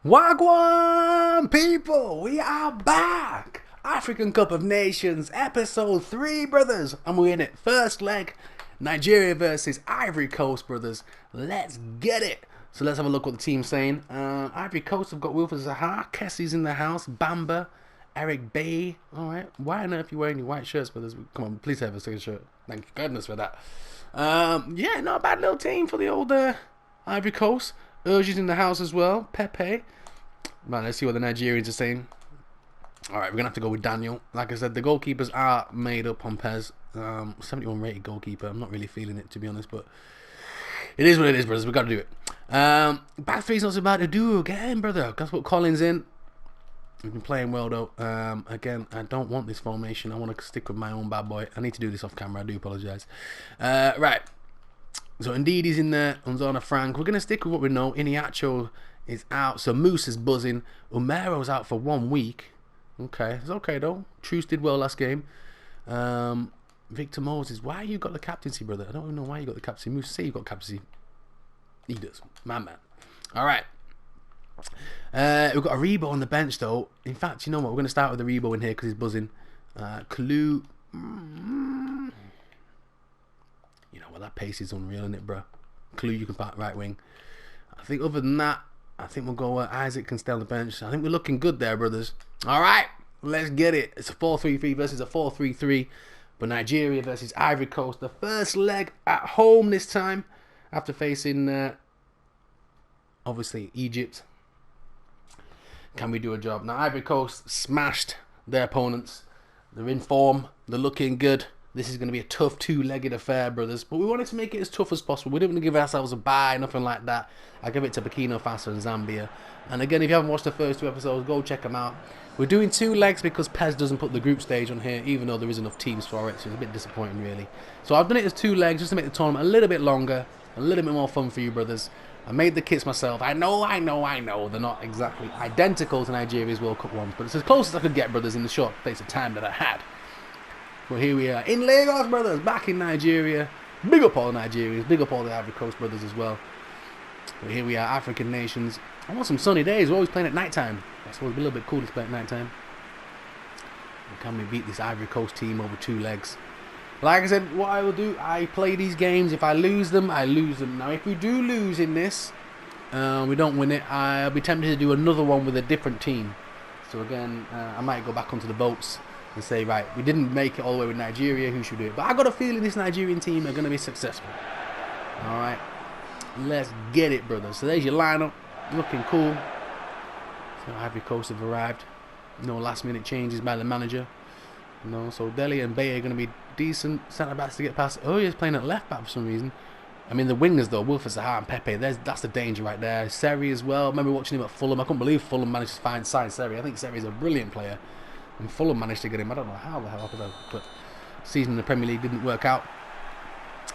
Wagwan people, we are back. African Cup of Nations, episode 3, brothers. And we're in it. First leg, Nigeria versus Ivory Coast, brothers. Let's get it. So let's have a look what the team's saying. Ivory Coast have got Wilfred Zaha, Kessie's in the house, Bamba, Eric Bay. Alright, why on earth are you wearing your white shirts, brothers? Come on, please have a second shirt. Thank goodness for that. Yeah, not a bad little team for the old Ivory Coast. Urges in the house as well. Pepe. Man, let's see what the Nigerians are saying. Alright, we're going to have to go with Daniel. Like I said, the goalkeepers are made up on Pez. 71 rated goalkeeper. I'm not really feeling it, to be honest, but it is what it is, brothers. We've got to do it. Back three's not so bad to do again, brother. Let's put Collins in. We've been playing well, though. Again, I don't want this formation. I want to stick with my own bad boy. I need to do this off camera. I do apologise. Right. So, indeed, he's in there. Unzona Frank. We're going to stick with what we know. Iniacho is out. So, Moose is buzzing. Umero's out for 1 week. Okay. It's okay, though. Truce did well last game. Victor Moses. Why you got the captaincy, brother? I don't even know why you got the captaincy. Moose, say you got captaincy. He does. Man. All right. We've got a Rebo on the bench, though. In fact, you know what? We're going to start with the Rebo in here because he's buzzing. Clue. You know, well, that pace is unreal, isn't it, bro? Clue, you can park right wing. I think other than that, I think we'll go Isaac can stay on the bench. I think we're looking good there, brothers. All right, let's get it. It's a 4-3-3 versus a 4-3-3. But Nigeria versus Ivory Coast. The first leg at home this time after facing, obviously, Egypt. Can we do a job? Now, Ivory Coast smashed their opponents. They're in form. They're looking good. This is going to be a tough two-legged affair, brothers. But we wanted to make it as tough as possible. We didn't want to give ourselves a bye, nothing like that. I give it to Burkina Faso and Zambia. And again, if you haven't watched the first 2 episodes, go check them out. We're doing 2 legs because Pez doesn't put the group stage on here, even though there is enough teams for it. So it's a bit disappointing, really. So I've done it as 2 legs just to make the tournament a little bit longer, a little bit more fun for you, brothers. I made the kits myself. I know. They're not exactly identical to Nigeria's World Cup ones, but it's as close as I could get, brothers, in the short space of time that I had. Well, here we are in Lagos, brothers, back in Nigeria. Big up all the Nigerians, big up all the Ivory Coast brothers as well. But here we are, African nations. I want some sunny days. We're always playing at night time. That's always a little bit cool to play at night time. Can we beat this Ivory Coast team over 2 legs? Like I said, what I will do, I play these games. If I lose them, I lose them. Now, if we do lose in this, we don't win it, I'll be tempted to do another one with a different team. So again, I might go back onto the boats and say, right, we didn't make it all the way with Nigeria, who should do it? But I got a feeling this Nigerian team are going to be successful. Alright, let's get it, brothers. So there's your lineup, looking cool. So Ivory Coast have arrived. No last minute changes by the manager. No, so Dele and Bay are going to be decent centre backs to get past. Oh, he's playing at left back for some reason. I mean, the wingers though, Wilfred Zaha and Pepe, that's the danger right there. Seri as well. I remember watching him at Fulham. I couldn't believe Fulham managed to sign Seri. I think Seri's a brilliant player. And Fulham managed to get him. I don't know how the hell, but season in the Premier League didn't work out.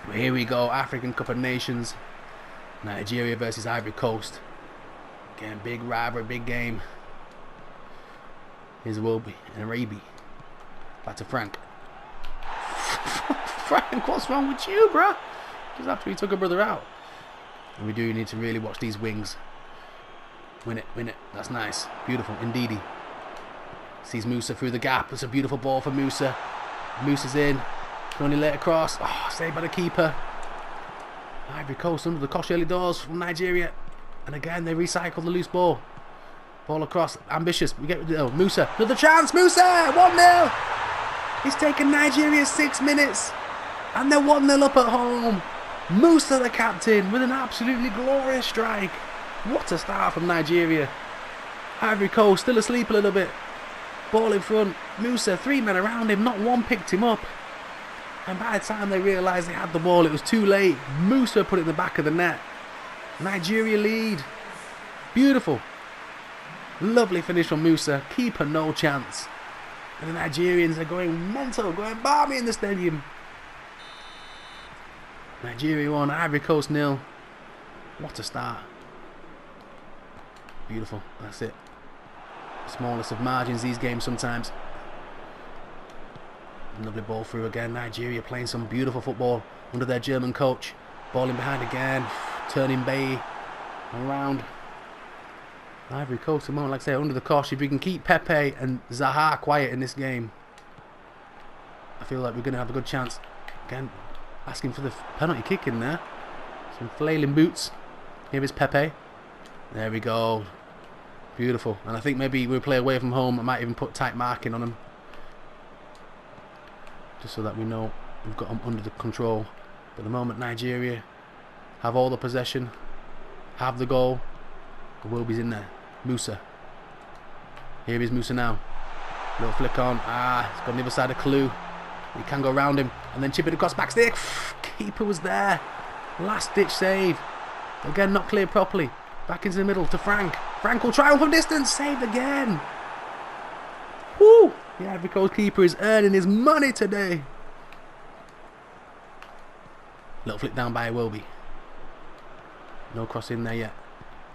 But here we go, African Cup of Nations. Nigeria versus Ivory Coast. Again, big rivalry, big game. Here's Wilby and Arabi. Back to Frank. Frank, what's wrong with you, bro? Just after he took a brother out. And we do need to really watch these wings. Win it. That's nice. Beautiful. Ndidi. Sees Musa through the gap. It's a beautiful ball for Musa. Musa's in. Can only let it across. Oh, saved by the keeper. Ivory Coast under the Kosh early doors from Nigeria. And again, they recycle the loose ball. Ball across. Ambitious. We get Musa. Another chance. Musa! 1-0. It's taken Nigeria 6 minutes. And they're 1-0 up at home. Musa, the captain, with an absolutely glorious strike. What a start from Nigeria. Ivory Coast still asleep a little bit. Ball in front. Musa, 3 men around him. Not one picked him up. And by the time they realised they had the ball, it was too late. Musa put it in the back of the net. Nigeria lead. Beautiful. Lovely finish from Musa. Keeper no chance. And the Nigerians are going mental, going balmy in the stadium. Nigeria 1, Ivory Coast 0. What a start. Beautiful. That's it. Smallest of margins these games sometimes. Lovely ball through again. Nigeria playing some beautiful football under their German coach. Ball in behind again. Turning Bay around. Ivory Coast, at the moment, like I say, under the cosh. If we can keep Pepe and Zaha quiet in this game, I feel like we're going to have a good chance. Again, asking for the penalty kick in there. Some flailing boots. Here is Pepe. There we go. Beautiful. And I think maybe we play away from home. I might even put tight marking on him, just so that we know we've got them under the control. But at the moment, Nigeria have all the possession, have the goal. Wilby's in there. Musa. Here is Musa now. Little flick on. It's got on the other side of Kalu. He can go around him and then chip it across back stick. Keeper was there. Last ditch save. Again, not cleared properly. Back into the middle to Frank. Frank will triumph from distance. Saved again. Woo! The Ivory Coast keeper is earning his money today. Little flick down by Wilby. No cross in there yet.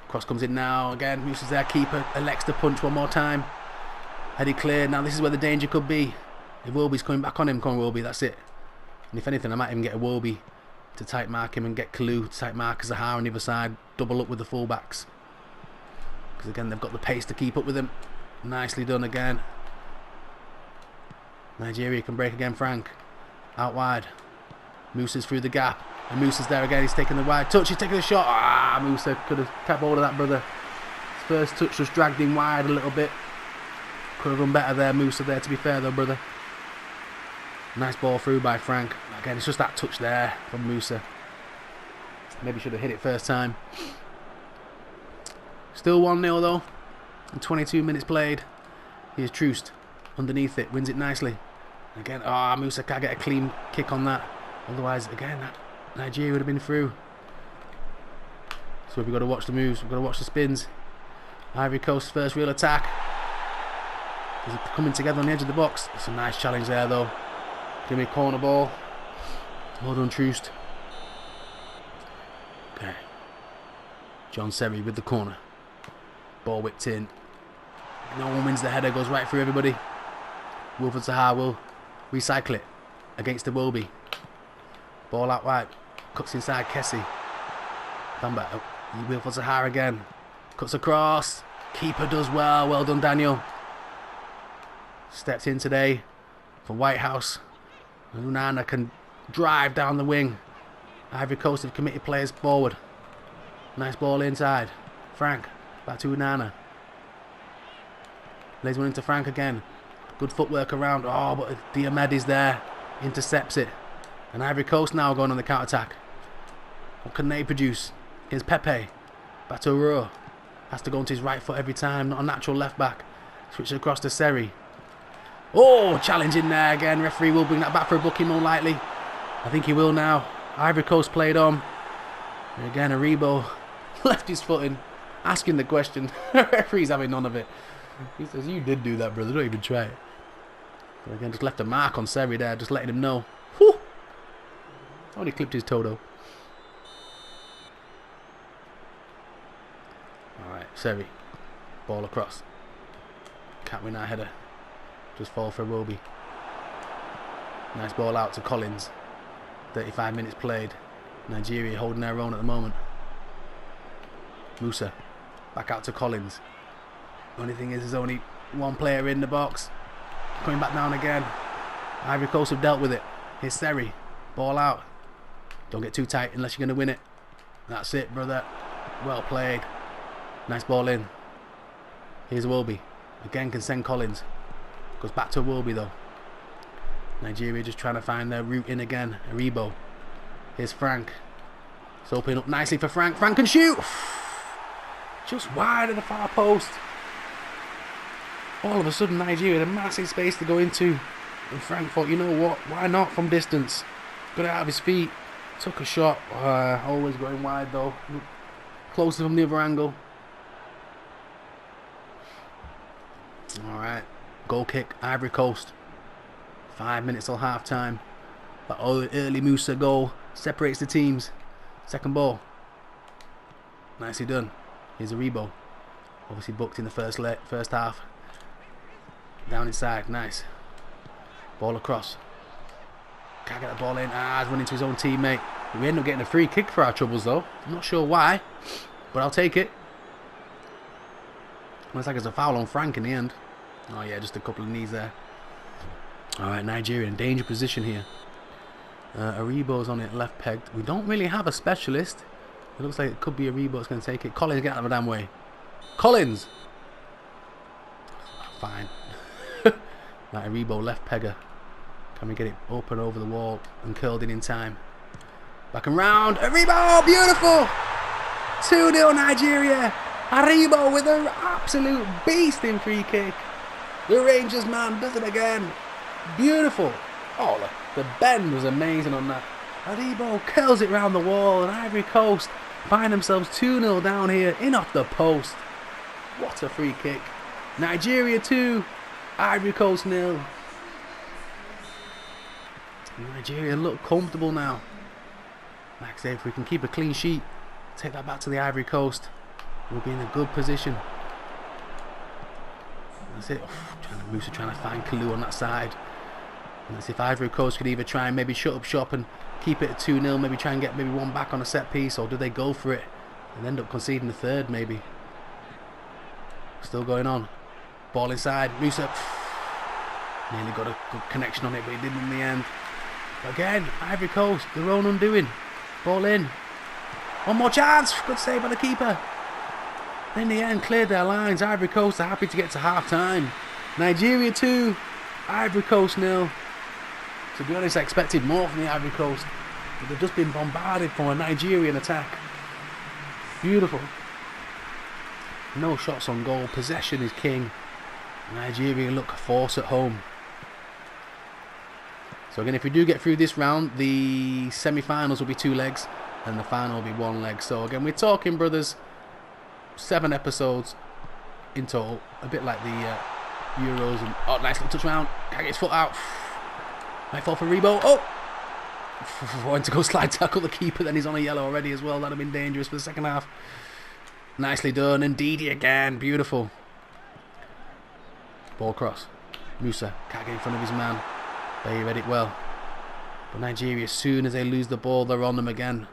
Cross comes in now. Again, Musa's there. Keeper elects to punch one more time. Headed clear. Now this is where the danger could be. If Wilby's coming back on him, come on Wilby, that's it. And if anything, I might even get a Wilby to tight mark him and get Kalu to tight mark Zaha on the other side. Double up with the fullbacks. Because again, they've got the pace to keep up with him. Nicely done again. Nigeria can break again. Frank. Out wide. Musa's through the gap. And Musa's there again. He's taking the wide touch. He's taking the shot. Musa could have kept hold of that, brother. His first touch just dragged him wide a little bit. Could have done better there, Musa there, to be fair though, brother. Nice ball through by Frank. Again, it's just that touch there from Musa. Maybe should have hit it first time. Still 1-0 though. And 22 minutes played. Here's Troost. Underneath it. Wins it nicely. Again, Musa can't get a clean kick on that. Otherwise, again, Nigeria would have been through. So we've got to watch the moves. We've got to watch the spins. Ivory Coast's first real attack. Is coming together on the edge of the box. It's a nice challenge there though. Give me a corner ball. Well done, Troost. Okay. John Serry with the corner. Ball whipped in. No one wins the header. Goes right through everybody. Wilfred Zaha will recycle it against the Wilby. Ball out wide. Cuts inside Kessie. Wilfred Zaha again. Cuts across. Keeper does well. Well done, Daniel. Steps in today for Whitehouse. Unana can drive down the wing. Ivory Coast have committed players forward. Nice ball inside. Frank. Back to Unana. Lays one into Frank again. Good footwork around. But Diomed is there. Intercepts it. And Ivory Coast now going on the counter-attack. What can they produce? Here's Pepe. Back to Aurora. Has to go onto his right foot every time. Not a natural left back. Switch it across to Seri. Challenge in there again. Referee will bring that back for a booking more likely. I think he will now. Ivory Coast played on. And again, Aribo left his foot in. Asking the question. Referee's having none of it. He says, you did do that, brother. Don't even try it. But again, just left a mark on Seri there. Just letting him know. Whew. Only clipped his toe though. Alright, Seri. Ball across. Can't win that header. Just fall for Wilby. Nice ball out to Collins. 35 minutes played. Nigeria holding their own at the moment. Musa. Back out to Collins. Only thing is, there's only one player in the box. Coming back down again. Ivory Coast have dealt with it. Here's Seri. Ball out. Don't get too tight unless you're going to win it. That's it, brother. Well played. Nice ball in. Here's Wilby. Again can send Collins. Goes back to Wilby though. Nigeria just trying to find their route in again. Aribo. Here's Frank. It's opening up nicely for Frank. Frank can shoot. Just wide of the far post. All of a sudden Nigeria had a massive space to go into. And Frank thought, you know what? Why not from distance? Got it out of his feet. Took a shot. Always going wide though. Closer from the other angle. Alright. Goal kick. Ivory Coast. 5 minutes till half time. That early Musa goal separates the teams. Second ball. Nicely done. Here's Aribo. Obviously booked in the first half. Down inside. Nice. Ball across. Can't get the ball in. He's running into his own teammate. We end up getting a free kick for our troubles though. I'm not sure why, but I'll take it. Looks like it's a foul on Frank in the end. Oh yeah, just a couple of knees there. Alright, Nigeria in danger position here. Aribo's on it, left pegged. We don't really have a specialist. It looks like it could be Aribo's going to take it. Collins, get out of the damn way. Collins! Fine. Like Aribo, left pegger. Can we get it open over the wall and curled in time? Back and round. Aribo, beautiful! 2-0 Nigeria. Aribo with an absolute beasting free kick. The Rangers man does it again. Beautiful. Oh, look, the bend was amazing on that. Aribo curls it round the wall, and Ivory Coast find themselves 2-0 down here, in off the post. What a free kick. Nigeria 2, Ivory Coast 0. Nigeria look comfortable now. Like I say, if we can keep a clean sheet, take that back to the Ivory Coast, we'll be in a good position. That's it. Musa trying to find Kalu on that side. And let's see if Ivory Coast could either try and maybe shut up shop and keep it at 2-0, maybe try and get maybe one back on a set piece, or do they go for it and end up conceding the third maybe? Still going on. Ball inside. Musa nearly got a good connection on it, but he didn't in the end. Again, Ivory Coast, their own undoing. Ball in. One more chance. Good save by the keeper. In the end, cleared their lines. Ivory Coast are happy to get to half time. Nigeria 2, Ivory Coast 0. To be honest, I expected more from the Ivory Coast, but they've just been bombarded from a Nigerian attack. Beautiful. No shots on goal. Possession is king. Nigeria look a force at home. So again, if we do get through this round, the semi-finals will be 2 legs and the final will be 1 leg. So again, we're talking, brothers, 7 episodes in total. A bit like the Euros. And oh, nice little touch round. Can't get his foot out. Might fall for Rebo. Oh! Wanting to go slide tackle the keeper, then he's on a yellow already as well. That'd have been dangerous for the second half. Nicely done. And Didi again. Beautiful. Ball cross. Musa can't get in front of his man. They read it well. But Nigeria, as soon as they lose the ball, they're on them again.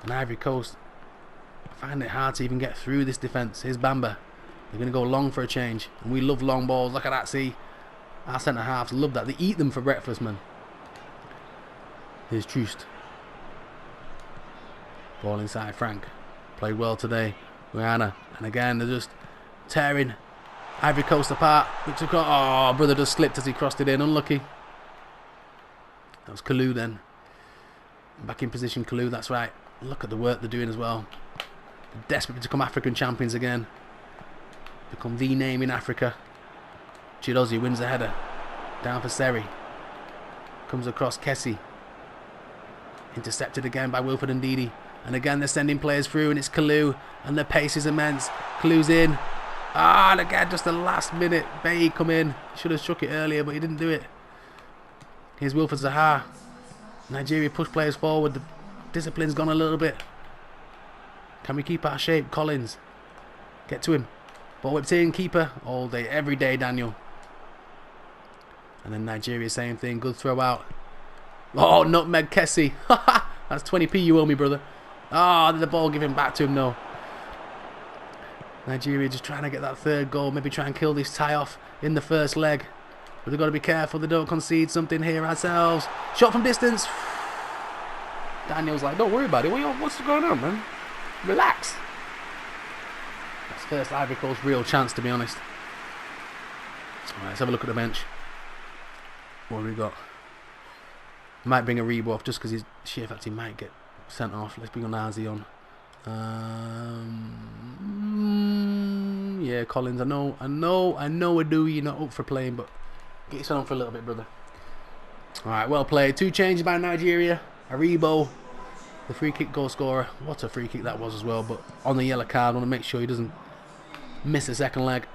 And Ivory Coast find it hard to even get through this defence. Here's Bamba. They're going to go long for a change. And we love long balls. Look at that, see? Our centre-halves love that. They eat them for breakfast, man. Here's Troost. Ball inside, Frank. Played well today. Rihanna. And again, they're just tearing Ivory Coast apart. Oh, brother just slipped as he crossed it in. Unlucky. That was Kalu then. Back in position, Kalu, that's right. Look at the work they're doing as well. They're desperate to become African champions again. Become the name in Africa. Chidozie wins the header. Down for Seri. Comes across Kessie. Intercepted again by Wilfred and Ndidi. And again they're sending players through, and it's Kalu. And the pace is immense. Kalu's in. Ah, and again just the last minute. Bay come in. Should have struck it earlier, but he didn't do it. Here's Wilfred Zaha. Nigeria push players forward. The discipline's gone a little bit. Can we keep our shape? Collins. Get to him. Ball whipped in. Keeper. All day. Every day, Daniel. And then Nigeria, same thing. Good throw out. Oh, nutmeg Kessie. That's 20p you owe me, brother. Oh, did the ball give him back to him? No. Nigeria just trying to get that third goal. Maybe try and kill this tie off in the first leg. But they've got to be careful they don't concede something here ourselves. Shot from distance. Daniel's like, don't worry about it. What's going on, man? Relax. That's first Ivory Coast real chance, to be honest. Alright, let's have a look at the bench. What have we got? Might bring a Rebo off just because his sheer fact he might get sent off. Let's bring Onazi on. Yeah, Collins. I know Adu, you're not up for playing, but get yourself on for a little bit, brother. Alright, well played. 2 changes by Nigeria. Aribo, the free kick goal scorer. What a free kick that was as well, but on the yellow card, I want to make sure he doesn't miss the second leg.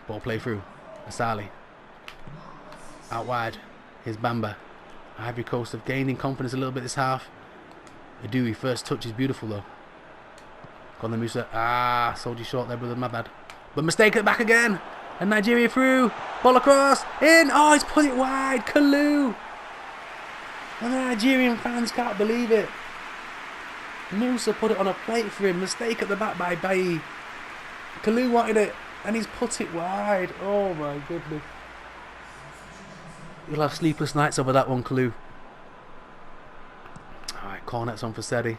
Ball play through. Asali. Out wide. Here's Bamba. Ivory Coast have gained in confidence a little bit this half. Adui, first touch is beautiful though. Got the Musa. Ah, sold you short there, brother. My bad. But mistake at the back again. And Nigeria through. Ball across. In. Oh, he's put it wide. Kalu. And the Nigerian fans can't believe it. Musa put it on a plate for him. Mistake at the back by Bayi. Kalu wanted it, and he's put it wide. Oh my goodness. You'll have sleepless nights over that one, Kalu. Alright, cornet's on for Sedi.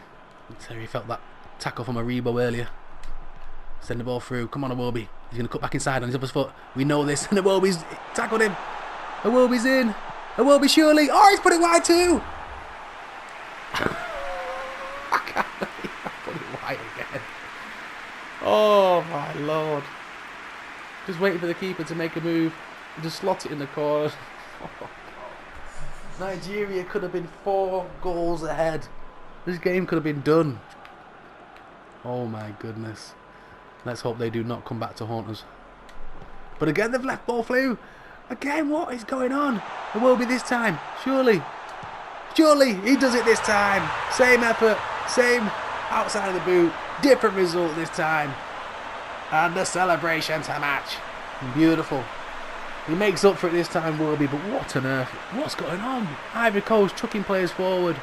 Terry felt that tackle from Aribo earlier. Send the ball through. Come on, Iwobi. He's going to cut back inside on his other foot. We know this. And Iwobi's tackled him. Iwobi's in. Iwobi surely. Oh, he's put it wide too. I can't believe I put it wide again. Oh, my Lord. Just waiting for the keeper to make a move. Just slot it in the corner. Nigeria could have been 4 goals ahead. This game could have been done. Oh, my goodness. Let's hope they do not come back to haunt us. But again, they've left ball through. Again, what is going on? It will be this time. Surely. Surely he does it this time. Same effort. Same outside of the boot. Different result this time. And the celebration to match. Beautiful. He makes up for it this time, Wilby. But what on earth? What's going on? Ivory Coast chucking players forward.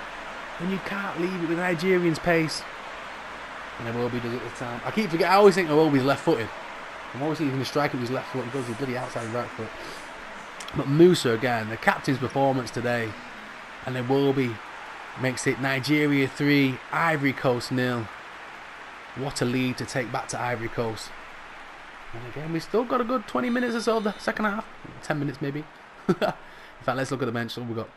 And you can't leave it with Nigerians' pace. And Iwobi does it this time. I keep forgetting. I always think Iwobi's left-footed. I'm always thinking the striker with his left foot. He goes to the bloody outside right foot. But Musa again, the captain's performance today. And Iwobi makes it Nigeria 3, Ivory Coast 0. What a lead to take back to Ivory Coast. And again, we've still got a good 20 minutes or so of the second half. 10 minutes maybe. In fact, let's look at the bench. So we've got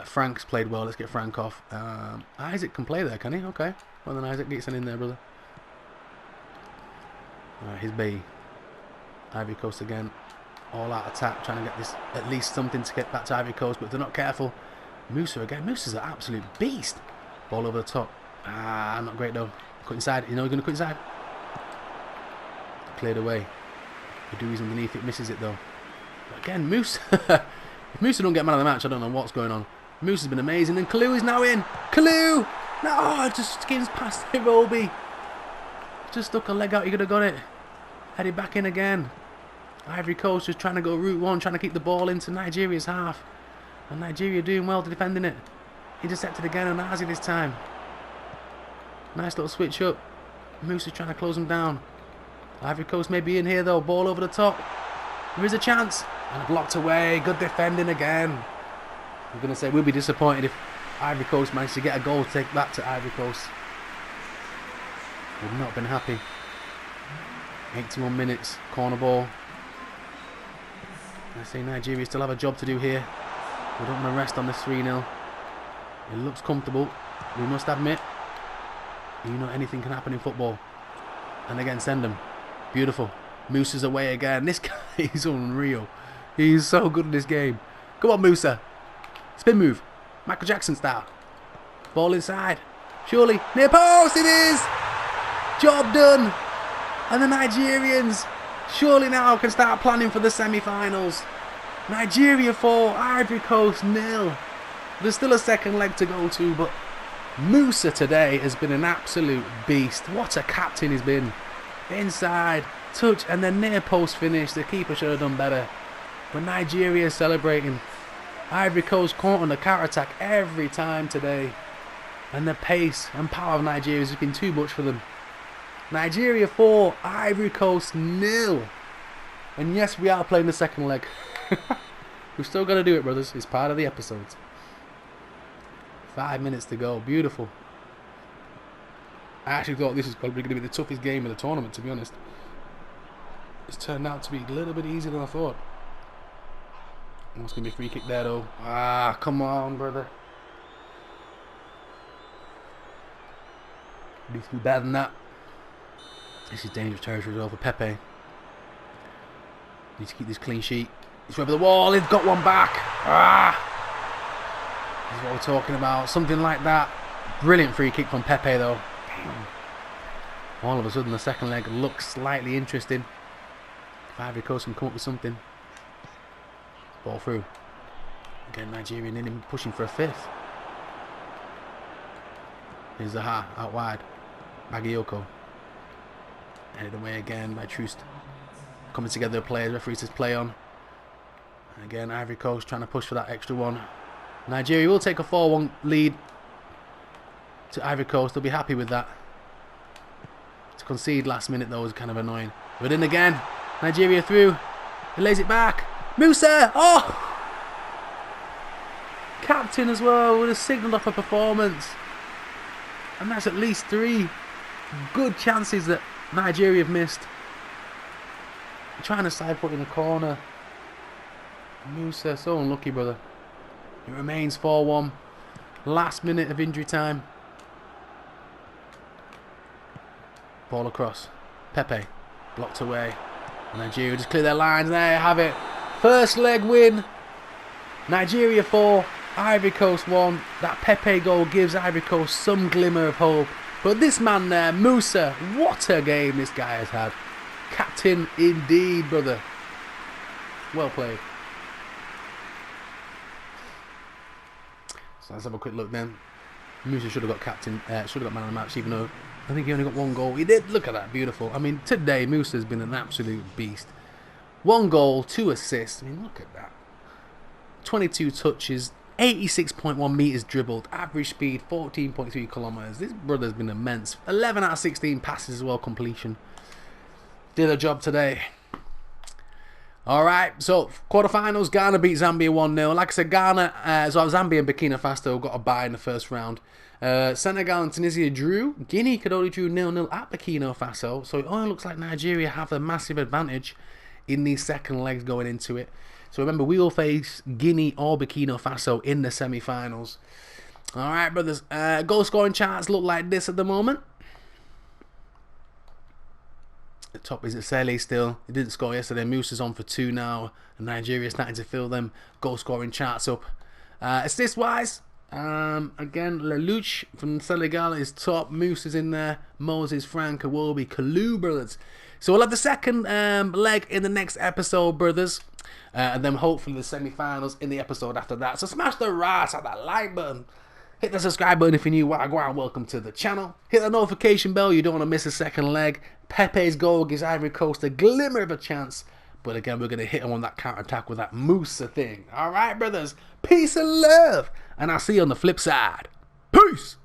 Frank's played well. Let's get Frank off. Isaac can play there, can he? Okay. Well then, Isaac, get in there, brother. Alright, here's B. Ivory Coast again. All out attack, trying to get this at least something to get back to Ivory Coast, but if they're not careful. Musa again. Musa's an absolute beast. Ball over the top. Not great though. Cut inside. You know he's going to cut inside. Cleared away. Badui's underneath it. Misses it though. But again, Musa. If Musa don't get man of the match, I don't know what's going on. Musa's been amazing. And Kalu is now in. Kalu! No, just skins past Iwobi. Just stuck a leg out. He could have got it. Headed back in again. Ivory Coast just trying to go route one, trying to keep the ball into Nigeria's half. And Nigeria doing well to defending it. Intercepted again on Azi this time. Nice little switch up. Musa's trying to close him down. Ivory Coast may be in here though. Ball over the top. There is a chance. And blocked away. Good defending again. I'm going to say we'll be disappointed if Ivory Coast managed to get a goal to take back to Ivory Coast. Would not have been happy. 81 minutes. Corner ball. I say Nigeria still have a job to do here. We don't want to rest on this 3-0. It looks comfortable. We must admit. You know anything can happen in football. And again, send them. Beautiful. Musa's away again. This guy is unreal. He's so good in this game. Come on, Musa. Spin move. Michael Jackson style. Ball inside. Surely. Near post. It is. Job done. And the Nigerians surely now can start planning for the semi-finals. Nigeria 4. Ivory Coast 0. There's still a second leg to go to, but Musa today has been an absolute beast. What a captain he's been. Inside. Touch and then near post finish. The keeper should have done better. But Nigeria is celebrating. Ivory Coast caught on the counter-attack every time today. And the pace and power of Nigeria has been too much for them. Nigeria 4, Ivory Coast 0. And yes, we are playing the second leg. We've still got to do it, brothers. It's part of the episodes. 5 minutes to go. Beautiful. I actually thought this was probably going to be the toughest game of the tournament, to be honest. It's turned out to be a little bit easier than I thought. It's going to be a free kick there, though. Come on, brother. Needs to be better than that. This is dangerous territory as well for Pepe. Needs to keep this clean sheet. He's over the wall. He's got one back. This is what we're talking about. Something like that. Brilliant free kick from Pepe, though. Damn. All of a sudden, the second leg looks slightly interesting. If Ivory Coast can come up with something. Ball through. Again, Nigeria nearly pushing for a fifth. Here's Zaha out wide. Bagayoko. Headed away again by Troost. Coming together, players, referee says play on. And again, Ivory Coast trying to push for that extra one. Nigeria will take a 4-1 lead to Ivory Coast. They'll be happy with that. concede last minute though was kind of annoying. But in again, Nigeria through. He lays it back. Musa! Oh! Captain as well would have signalled off a performance. And that's at least 3 good chances that Nigeria have missed. Trying to side foot in the corner. Musa, so unlucky, brother. It remains 4-1. Last minute of injury time. Ball across. Pepe blocked away. And Nigeria just clear their lines. There you have it. First leg win. Nigeria 4, Ivory Coast 1. That Pepe goal gives Ivory Coast some glimmer of hope. But this man there, Musa, what a game this guy has had. Captain indeed, brother. Well played. So let's have a quick look then. Musa should have got captain, should have got man of the match, even though I think he only got 1 goal. He did. Look at that, beautiful. I mean, today Musa has been an absolute beast. 1 goal, 2 assists. I mean, look at that. 22 touches, 86.1 meters dribbled, average speed 14.3 kilometers. This brother's been immense. 11 out of 16 passes as well, completion. Did a job today. Alright, so quarterfinals, Ghana beat Zambia 1-0. Like I said, Ghana, Zambia and Burkina Faso got a bye in the first round. Senegal and Tunisia drew. Guinea could only drew 0-0 at Burkina Faso. So it only looks like Nigeria have a massive advantage in these second legs going into it. So remember, we will face Guinea or Burkina Faso in the semi-finals. Alright, brothers. Goal scoring charts look like this at the moment. The top is at Sele still. He didn't score yesterday. Musa's on for 2 now. And Nigeria starting to fill them goal scoring charts up. Assist wise, again, Lelouch from Senegal is top. Musa's in there. Moses, Frank, Iwobi, Kalu, brothers. So we'll have the second leg in the next episode, brothers. And then hopefully the semi-finals in the episode after that. So smash the ras at that like button. Hit the subscribe button if you're new. Wagwan, welcome to the channel. Hit the notification bell. You don't want to miss a second leg. Pepe's goal gives Ivory Coast a glimmer of a chance. But again, we're going to hit him on that counter-attack with that Musa thing. Alright, brothers. Peace and love. And I'll see you on the flip side. Peace.